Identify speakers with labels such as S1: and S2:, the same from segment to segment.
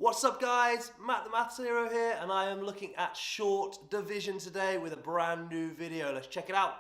S1: What's up guys, Matt the Maths Hero here, and I am looking at short division today with a brand new video. Let's check it out.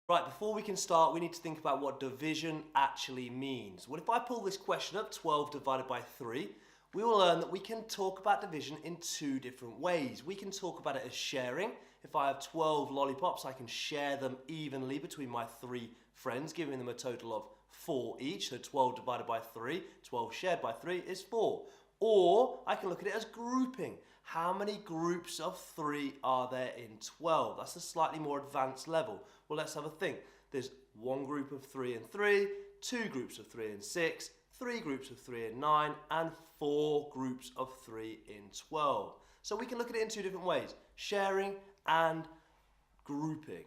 S1: Right, before we can start, we need to think about what division actually means. Well, if I pull this question up, 12 divided by 3, we will learn that we can talk about division in two different ways. We can talk about it as sharing. If I have 12 lollipops, I can share them evenly between my 3 friends, giving them a total of 4 each. So 12 divided by 3, 12 shared by 3 is 4. Or I can look at it as grouping. How many groups of 3 are there in 12? That's a slightly more advanced level. Well, let's have a think. There's one group of 3 and 3, 2 groups of 3 and 6, 3 groups of 3 and 9, and 4 groups of 3 in 12. So we can look at it in two different ways, sharing and grouping.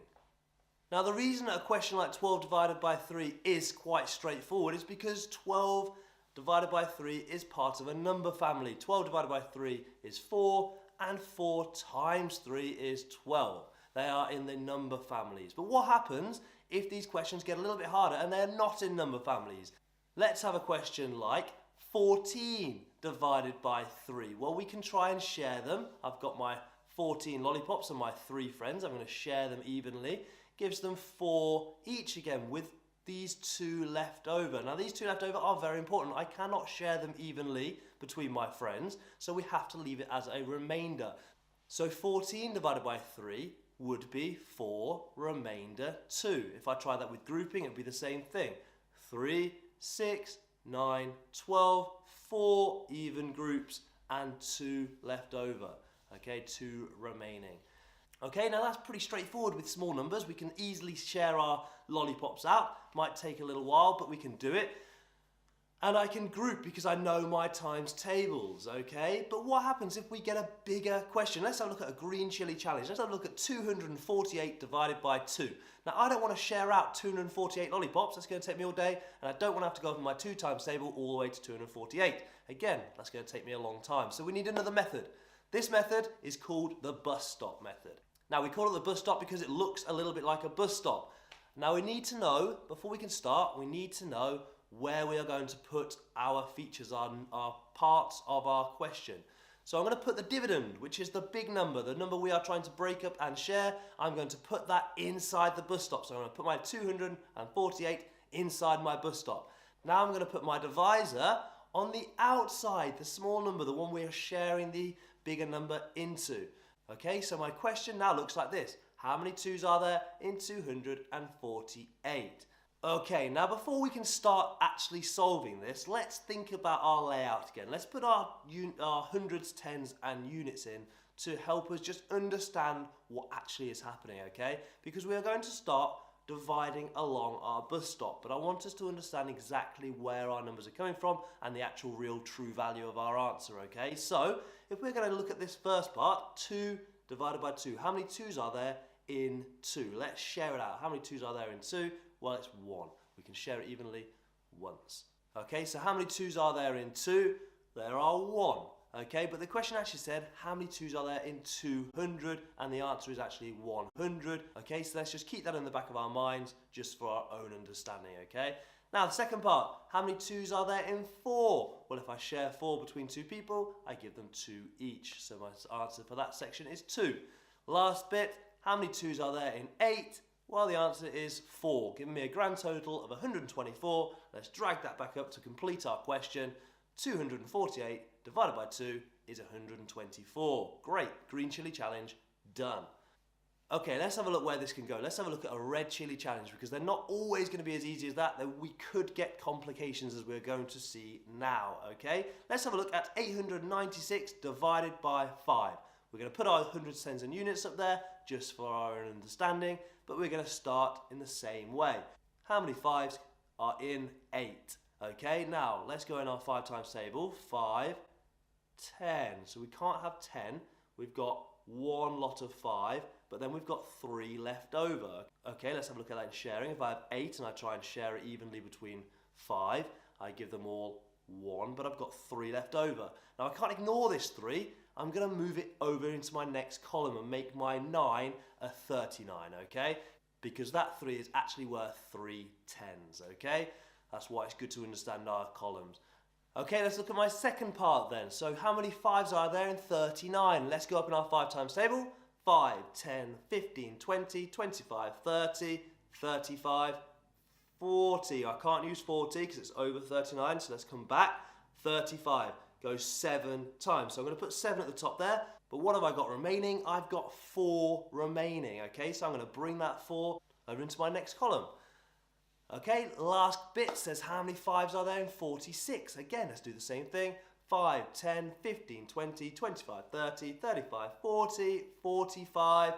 S1: Now the reason that a question like 12 divided by 3 is quite straightforward is because 12 divided by 3 is part of a number family. 12 divided by 3 is 4, and 4 times 3 is 12. They are in the number families. But what happens if these questions get a little bit harder and they're not in number families? Let's have a question like 14 divided by 3. Well, we can try and share them. I've got my 14 lollipops and my 3 friends. I'm going to share them evenly. Gives them 4 each again with these 2 left over. Now these 2 left over are very important. I cannot share them evenly between my friends, so we have to leave it as a remainder. So 14 divided by 3 would be 4 remainder 2. If I try that with grouping, it would be the same thing. 3, 6, 9, 12, 4 even groups and 2 left over. Okay, 2 remaining. Okay, now that's pretty straightforward with small numbers. We can easily share our lollipops out. Might take a little while, but we can do it. And I can group because I know my times tables, okay? But what happens if we get a bigger question? Let's have a look at a green chili challenge. Let's have a look at 248 divided by 2. Now, I don't want to share out 248 lollipops. That's going to take me all day. And I don't want to have to go over my 2 times table all the way to 248. Again, that's going to take me a long time. So we need another method. This method is called the bus stop method. Now we call it the bus stop because it looks a little bit like a bus stop. Now we need to know, before we can start, we need to know where we are going to put our features, our parts of our question. So I'm going to put the dividend, which is the big number, the number we are trying to break up and share. I'm going to put that inside the bus stop. So I'm going to put my 248 inside my bus stop. Now I'm going to put my divisor on the outside, the small number, the one we are sharing the bigger number into. Okay, so my question now looks like this. How many 2's are there in 248? Okay, now before we can start actually solving this, let's think about our layout again. Let's put our hundreds, tens and units in to help us just understand what actually is happening, okay? Because we are going to start dividing along our bus stop, but I want us to understand exactly where our numbers are coming from and the actual real true value of our answer, okay? So if we're going to look at this first part, 2 divided by 2, how many 2's are there in 2? Let's share it out. How many 2's are there in 2? Well, it's 1. We can share it evenly once. Okay, so how many 2's are there in 2? There are 1. Okay, but the question actually said, how many 2's are there in 200? And the answer is actually 100. Okay, so let's just keep that in the back of our minds just for our own understanding, okay? Now, the second part, how many 2's are there in 4? Well, if I share 4 between 2 people, I give them 2 each. So my answer for that section is 2. Last bit, how many 2's are there in 8? Well, the answer is 4, giving me a grand total of 124. Let's drag that back up to complete our question. 248 divided by 2 is 124. Great, green chili challenge, done. Okay, let's have a look where this can go. Let's have a look at a red chili challenge because they're not always going to be as easy as that. We could get complications as we're going to see now, okay? Let's have a look at 896 divided by 5. We're going to put our hundreds, tens and units up there just for our own understanding, but we're going to start in the same way. How many 5's are in 8? Okay, now let's go in our 5 times table. 5, 10. So we can't have 10. We've got one lot of 5, but then we've got 3 left over. Okay, let's have a look at that in sharing. If I have 8 and I try and share it evenly between 5, I give them all 1, but I've got 3 left over. Now I can't ignore this 3. I'm going to move it over into my next column and make my 9 a 39, okay? Because that 3 is actually worth 3 10s, okay? That's why it's good to understand our columns. Okay, let's look at my second part then. So how many 5s are there in 39? Let's go up in our 5 times table. 5, 10, 15, 20, 25, 30, 35, 40. I can't use 40 because it's over 39, so let's come back. 35 goes 7 times. So I'm going to put 7 at the top there. But what have I got remaining? I've got 4 remaining. Okay, so I'm going to bring that 4 over into my next column. Okay, last bit says how many 5s are there in 46? Again, let's do the same thing. 5, 10, 15, 20, 25, 30, 35, 40, 45.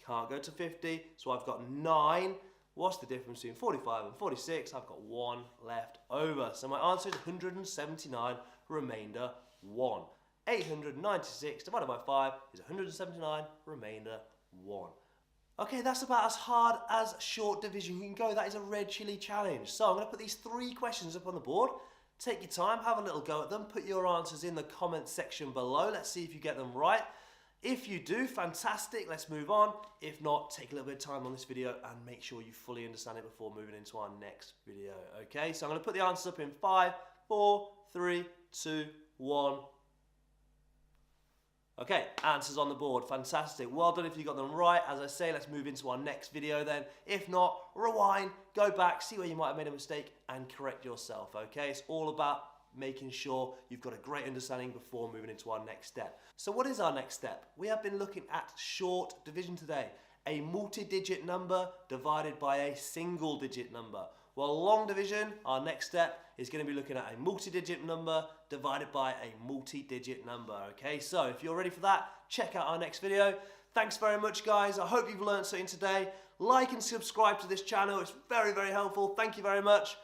S1: Can't go to 50, so I've got 9. What's the difference between 45 and 46? I've got 1 left over. So my answer is 179, remainder 1. 896 divided by 5 is 179, remainder 1. Okay, that's about as hard as short division can go. That is a red chili challenge. So I'm going to put these 3 questions up on the board. Take your time, have a little go at them. Put your answers in the comment section below. Let's see if you get them right. If you do, fantastic, let's move on. If not, take a little bit of time on this video and make sure you fully understand it before moving into our next video. Okay, so I'm going to put the answers up in 5, 4, 3, 2, 1. Okay, answers on the board, fantastic. Well done if you got them right. As I say, let's move into our next video then. If not, rewind, go back, see where you might have made a mistake and correct yourself, okay? It's all about making sure you've got a great understanding before moving into our next step. So what is our next step? We have been looking at short division today. A multi-digit number divided by a single-digit number. Well, long division, our next step, is going to be looking at a multi-digit number divided by a multi-digit number, okay? So if you're ready for that, check out our next video. Thanks very much, guys. I hope you've learned something today. Like and subscribe to this channel. It's very, very helpful. Thank you very much.